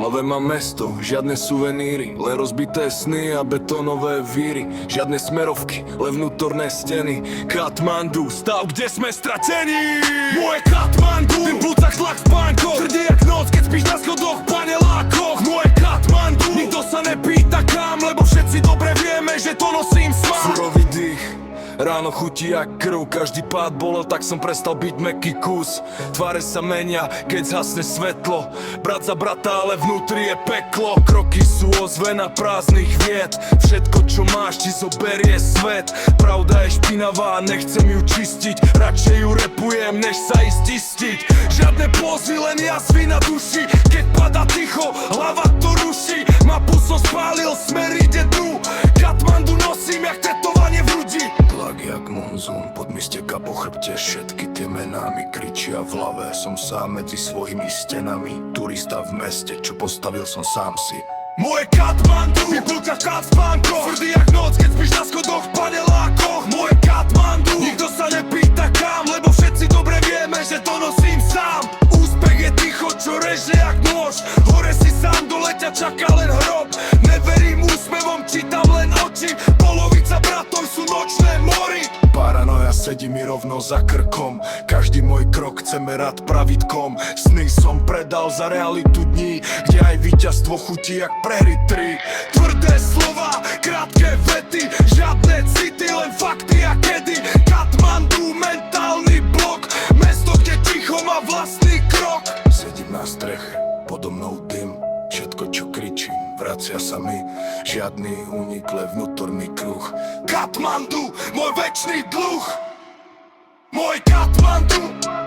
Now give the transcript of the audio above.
hlave mám mesto, žiadne suveníry, len rozbité sny a betónové víry. Žiadne smerovky, len vnútorné steny. Katmandu, stav, kde sme stratení. Moje Katmandu, ten blúcach tlak v pánkoch, tvrdý jak noc, keď spíš na schodoch, panelákoch. Moje Katmandu, nikto sa nepýta kam, lebo všetci dobre vieme, že to nosím sám. Surový dých, ráno chutí jak krv, každý pád bolel, tak som prestal byť mäkký kus. Tváre sa menia, keď zhasne svetlo, brat za brata, ale vnútri je peklo. Kroky sú ozvena prázdnych vied, všetko čo máš ti zoberie svet. Pravda je špinavá, nechcem ju čistiť, radšej ju repujem, než sa ísť istiť. Žiadne pózy, len jazvy na duši, keď pada ticho, hlava to ruší. Mapu som spálil, smer ide dnu, Katmandu nosím jak tetovanie v hrudi. Tlak jak monzún, pod mi steká po chrbte, všetky tie mená mi kričia v hlave. Som sám medzi svojimi stenami, turista v meste, čo postavil som sám si. Moje Katmandu, vyplúca štát v pánkoch, tvrdý jak noc, keď spíš na schodoch, panelákoch. Moje Katmandu, nikto sa nepýta kam, lebo všetci dobre vieme, že to nosím sám. Úspech je ticho, čo reže jak nôž, hore si sám, dole ťa čaká len hrob. Neverím úsmevom, čítam len oči, polovica bratov sú nočné mory. Paranoja sedí mi rovno za krkom, každý môj krok chce merať pravítkom. Sny som predal za realitu dní, kde aj víťazstvo chutí jak prehry 3. Tvrdé slova, krátke vety, žiadne city, len fakty a kedy. Katmandu, mentálny blok, mesto, kde ticho má vlastný krok. Sedím na streche, podo mnou dym, všetko čo kričím vracia sa mi, žiadny únik, len vnútorný kruh. Katmandu, môj večný dluh. Môj Katmandu.